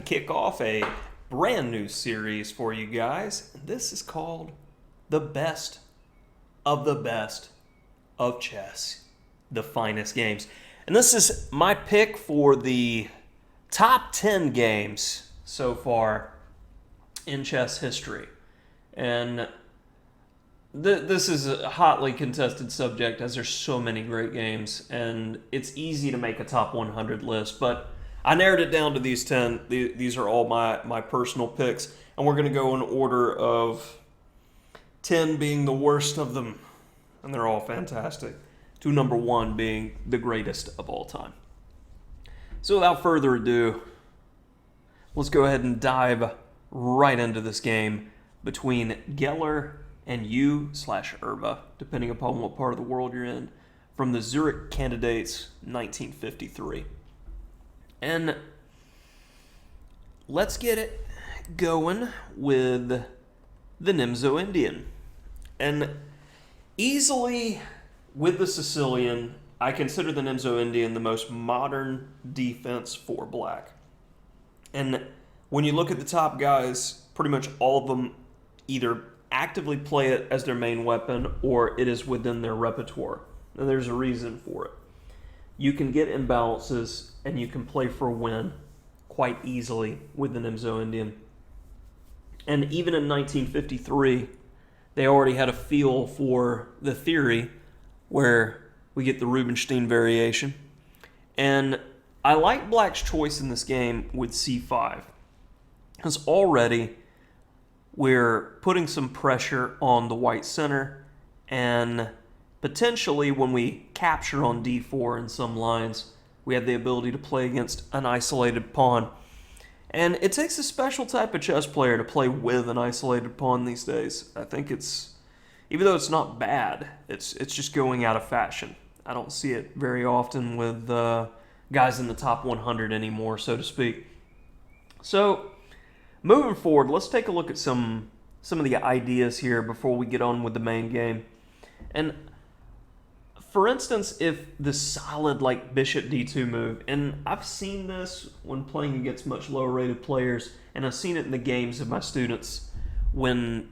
kick off a brand new series for you guys. This is called The Best of Chess, the finest games. And this is my pick for the top 10 games so far in chess history. And this is a hotly contested subject as there's so many great games, and it's easy to make a top 100 list, but I narrowed it down to these 10. These are all my personal picks, and we're going to go in order of 10 being the worst of them, and they're all fantastic, to number 1 being the greatest of all time. So without further ado, let's go ahead and dive right into this game between Geller and Euwe/Euwe, depending upon what part of the world you're in, from the Zurich Candidates 1953. And let's get it going with the Nimzo Indian. And easily, with the Sicilian, I consider the Nimzo Indian the most modern defense for black. And when you look at the top guys, pretty much all of them either actively play it as their main weapon or it is within their repertoire. And there's a reason for it. You can get imbalances and you can play for a win quite easily with the Nimzo Indian. And even in 1953, they already had a feel for the theory where we get the Rubinstein variation. And I like black's choice in this game with c5, because already we're putting some pressure on the white center, and potentially when we capture on d4 in some lines, we have the ability to play against an isolated pawn. And it takes a special type of chess player to play with an isolated pawn these days. I think it's, even though it's not bad, it's just going out of fashion. I don't see it very often with guys in the top 100 anymore, so to speak. So, moving forward, let's take a look at some of the ideas here before we get on with the main game. And for instance, if the solid like bishop d2 move, and I've seen this when playing against much lower rated players, and I've seen it in the games of my students when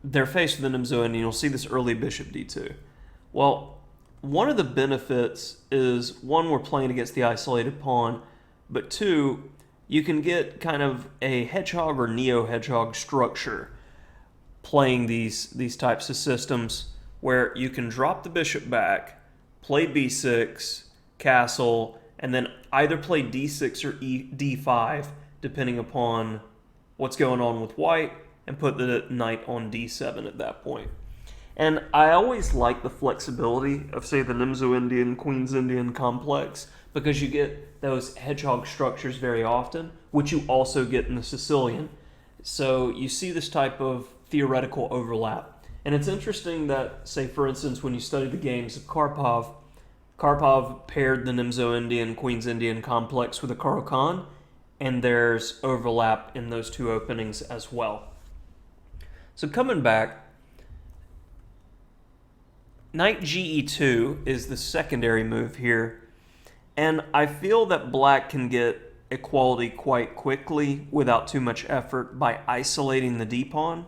they're faced with the Nimzo Indian, you'll see this early bishop d2. Well, one of the benefits is, one, we're playing against the isolated pawn, but two, you can get kind of a hedgehog or neo-hedgehog structure playing these types of systems where you can drop the bishop back, play b6, castle, and then either play d6 or d5, depending upon what's going on with white, and put the knight on d7 at that point. And I always like the flexibility of, say, the Nimzo Indian, Queen's Indian complex, because you get those hedgehog structures very often, which you also get in the Sicilian. So you see this type of theoretical overlap. And it's interesting that, say, for instance, when you study the games of Karpov paired the Nimzo Indian, Queen's Indian complex with a Caro-Kann, and there's overlap in those two openings as well. So coming back, knight ge2 is the secondary move here, and I feel that black can get equality quite quickly without too much effort by isolating the d-pawn,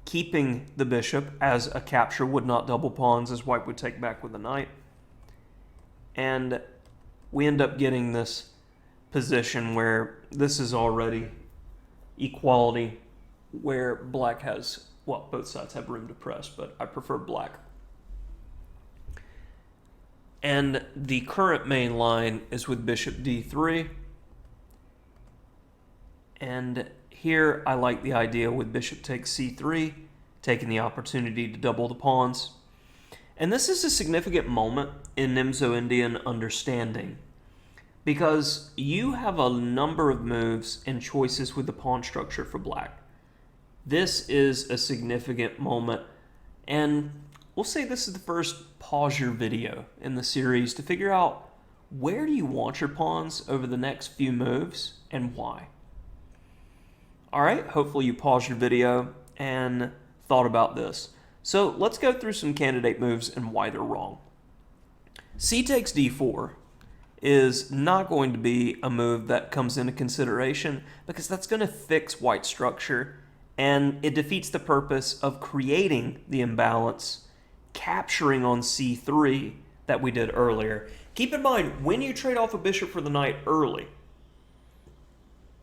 keeping the bishop as a capture would not double pawns as white would take back with the knight, and we end up getting this position where this is already equality, where black has, well, both sides have room to press, but I prefer black. And the current main line is with bishop d3. And here I like the idea with bishop takes c3, taking the opportunity to double the pawns. And this is a significant moment in Nimzo Indian understanding, because you have a number of moves and choices with the pawn structure for black. This is a significant moment, and we'll say this is the first pause your video in the series to figure out where do you want your pawns over the next few moves and why. Alright, hopefully you paused your video and thought about this. So let's go through some candidate moves and why they're wrong. C takes d4 is not going to be a move that comes into consideration because that's going to fix white's structure, and it defeats the purpose of creating the imbalance, capturing on c3 that we did earlier. Keep in mind, when you trade off a bishop for the knight early,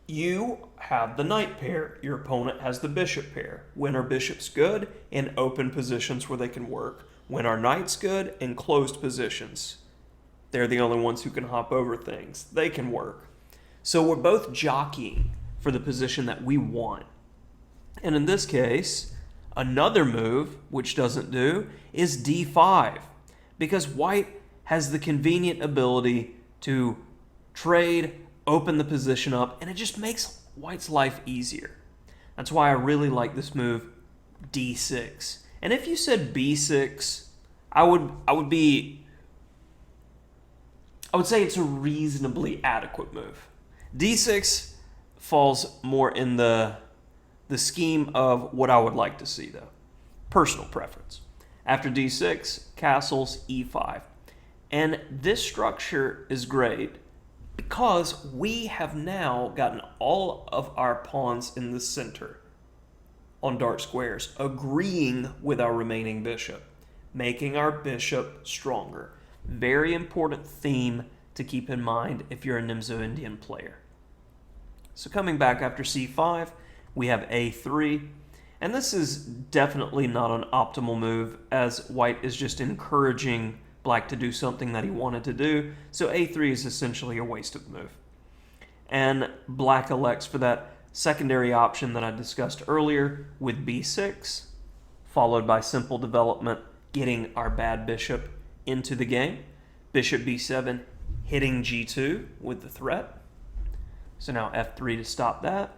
you have the knight pair. Your opponent has the bishop pair. When are bishops good? In open positions where they can work. When are knights good? In closed positions. They're the only ones who can hop over things. They can work. So we're both jockeying for the position that we want. And in this case, another move, which doesn't do, is d5. Because white has the convenient ability to trade, open the position up, and it just makes white's life easier. That's why I really like this move, d6. And if you said b6, I would say it's a reasonably adequate move. d6 falls more in the scheme of what I would like to see, though. Personal preference. After d6, castles, e5. And this structure is great because we have now gotten all of our pawns in the center on dark squares, agreeing with our remaining bishop, making our bishop stronger. Very important theme to keep in mind if you're a Nimzo-Indian player. So coming back after c5, we have a3, and this is definitely not an optimal move as white is just encouraging black to do something that he wanted to do, so a3 is essentially a waste of the move. And black elects for that secondary option that I discussed earlier with b6, followed by simple development, getting our bad bishop into the game. Bishop b7, hitting g2 with the threat. So now f3 to stop that.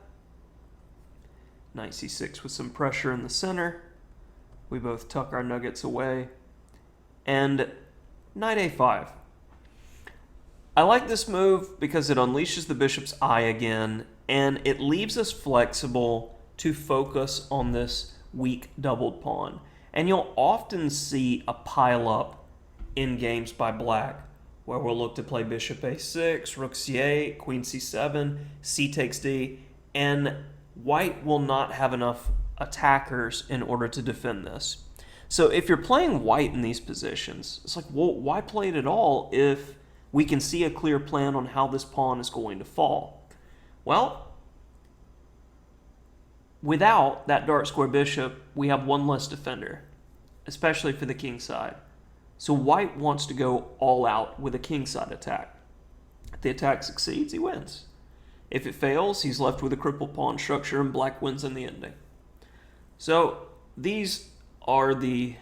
Knight c6 with some pressure in the center. We both tuck our nuggets away. And knight a5. I like this move because it unleashes the bishop's eye again, and it leaves us flexible to focus on this weak doubled pawn. And you'll often see a pile up in games by black, where we'll look to play bishop a6, rook c8, queen c7, c takes d, and white will not have enough attackers in order to defend this. So if you're playing white in these positions, it's like, well, why play it at all if we can see a clear plan on how this pawn is going to fall? Well, without that dark square bishop, we have one less defender, especially for the king side. So white wants to go all out with a king side attack. If the attack succeeds, he wins. If it fails, he's left with a crippled pawn structure and black wins in the ending. So these are the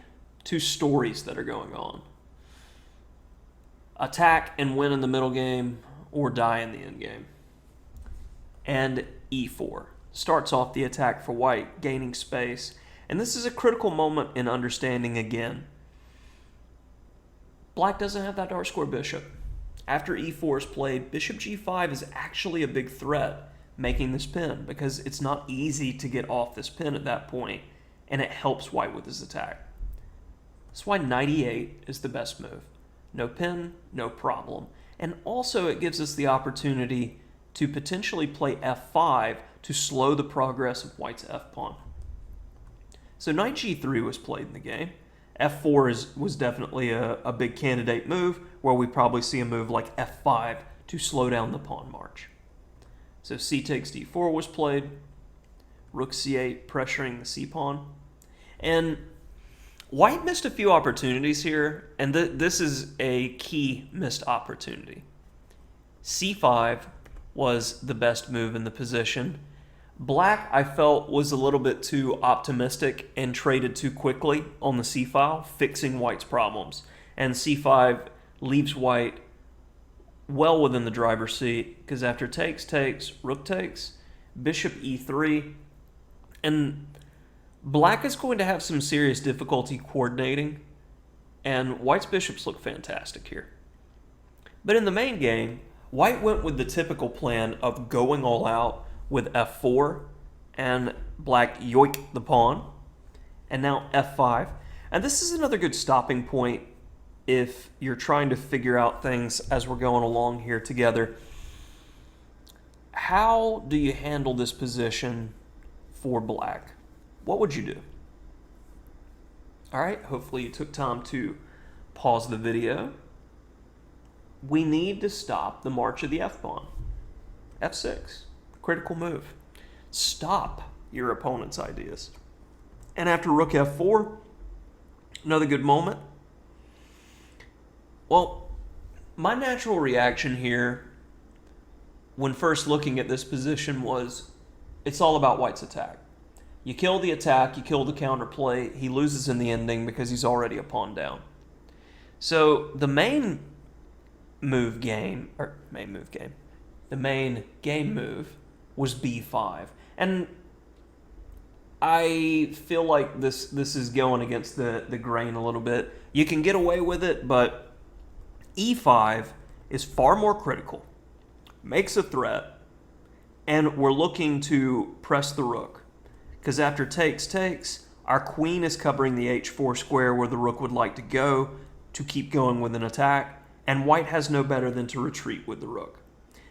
two stories that are going on. Attack and win in the middle game, or die in the end game. And e4 starts off the attack for white, gaining space. And this is a critical moment in understanding again. Black doesn't have that dark square bishop. After e4 is played, bishop g5 is actually a big threat, making this pin, because it's not easy to get off this pin at that point, and it helps white with his attack. That's why knight e8 is the best move. No pin, no problem. And also it gives us the opportunity to potentially play f5 to slow the progress of white's f-pawn. So knight g3 was played in the game. f4 was definitely a big candidate move, where we probably see a move like f5 to slow down the pawn march. So c takes d4 was played, rook c8 pressuring the c-pawn. And white missed a few opportunities here, and this is a key missed opportunity. c5 was the best move in the position. Black, I felt, was a little bit too optimistic and traded too quickly on the c-file, fixing white's problems. And c5 leaves white well within the driver's seat, because after takes, rook takes, bishop e3, and black is going to have some serious difficulty coordinating, and white's bishops look fantastic here. But in the main game, white went with the typical plan of going all out with f4, and black yoinked the pawn, and now f5. And this is another good stopping point if you're trying to figure out things as we're going along here together. How do you handle this position for black? What would you do? All right, hopefully you took time to pause the video. We need to stop the march of the f-pawn. f6, critical move. Stop your opponent's ideas. And after rook f4, another good moment. Well, my natural reaction here when first looking at this position was, it's all about white's attack. You kill the attack, you kill the counterplay, he loses in the ending because he's already a pawn down. So the main game move was b5. And I feel like this is going against the grain a little bit. You can get away with it, but e5 is far more critical, makes a threat, and we're looking to press the rook. Because after takes, our queen is covering the h4 square where the rook would like to go to keep going with an attack, and white has no better than to retreat with the rook.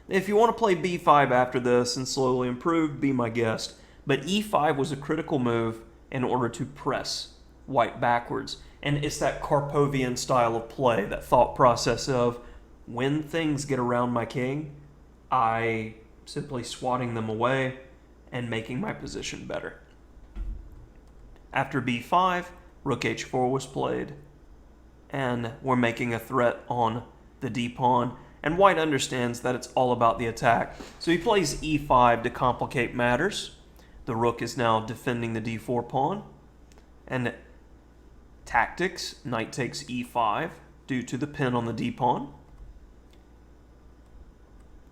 If you want to play b5 after this and slowly improve, be my guest. But e5 was a critical move in order to press white backwards. And it's that Karpovian style of play, that thought process of, when things get around my king, I simply swatting them away and making my position better. After b5, rook h4 was played, and we're making a threat on the d-pawn, and white understands that it's all about the attack. So he plays e5 to complicate matters. The rook is now defending the d4 pawn, and tactics, knight takes e5 due to the pin on the d-pawn.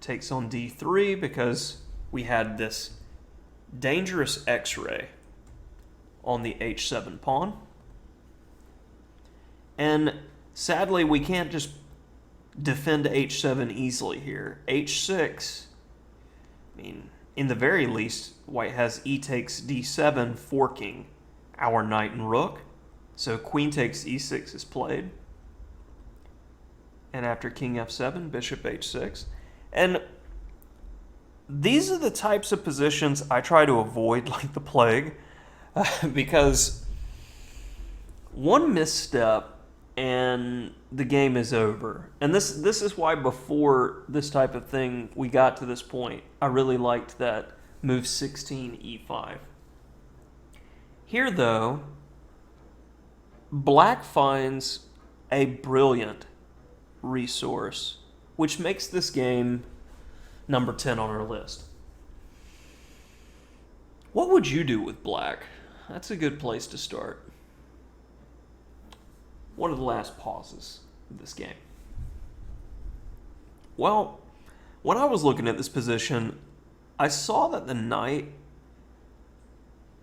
Takes on d3 because we had this dangerous x-ray on the h7 pawn. And sadly, we can't just defend h7 easily here. h6, I mean, in the very least, white has e takes d7 forking our knight and rook. So queen takes e6 is played. And after king f7, bishop h6. And these are the types of positions I try to avoid like the plague, because one misstep and the game is over. And this is why before this type of thing we got to this point, I really liked that move 16 e5. Here though, black finds a brilliant resource, which makes this game number 10 on our list. What would you do with black? That's a good place to start. What are the last pauses of this game? Well, when I was looking at this position, I saw that the knight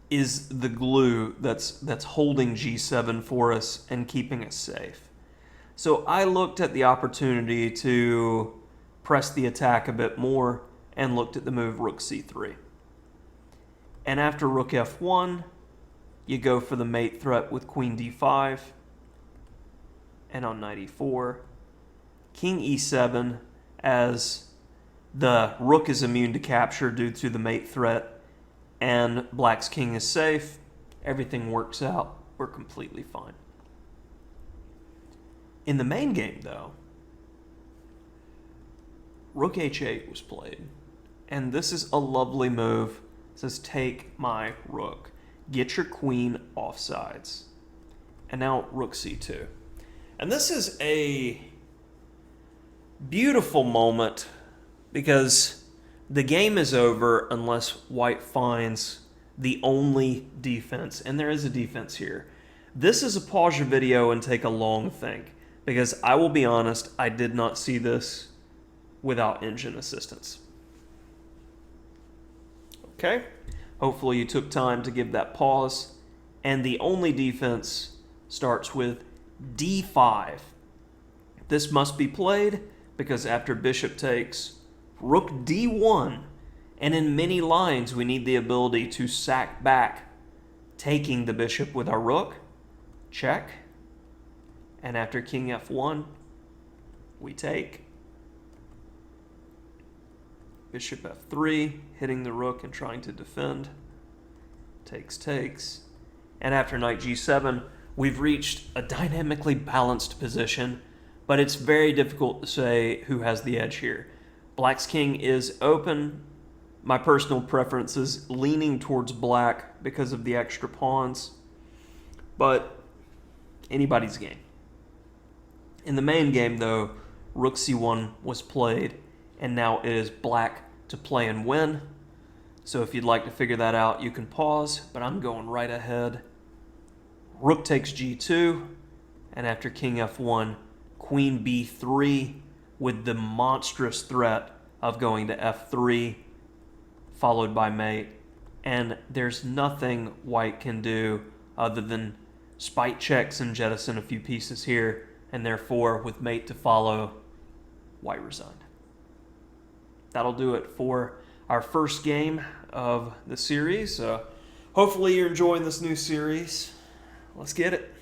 is the glue that's holding g7 for us and keeping us safe. So I looked at the opportunity to press the attack a bit more and looked at the move rook c3. And after rook f1, you go for the mate threat with queen d5. And on knight e4, king e7, as the rook is immune to capture due to the mate threat, and black's king is safe, everything works out, we're completely fine. In the main game, though, rook h8 was played, and this is a lovely move. It says, take my rook. Get your queen off sides. And now rook c2. And this is a beautiful moment because the game is over unless white finds the only defense, and there is a defense here. This is a pause your video and take a long think, because I will be honest, I did not see this without engine assistance. Okay, hopefully you took time to give that pause, and the only defense starts with d5. This must be played because after bishop takes, rook d1, and in many lines we need the ability to sack back, taking the bishop with our rook, check, And after king f1, we take. Bishop f3, hitting the rook and trying to defend. Takes. And after knight g7, we've reached a dynamically balanced position, but it's very difficult to say who has the edge here. Black's king is open. My personal preference is leaning towards black because of the extra pawns, but anybody's game. In the main game, though, rook c1 was played, and now it is black to play and win. So if you'd like to figure that out, you can pause, but I'm going right ahead. Rook takes g2, and after king f1, queen b3 with the monstrous threat of going to f3, followed by mate. And there's nothing white can do other than spite checks and jettison a few pieces here, and therefore, with mate to follow, white resigned. That'll do it for our first game of the series. Hopefully you're enjoying this new series. Let's get it.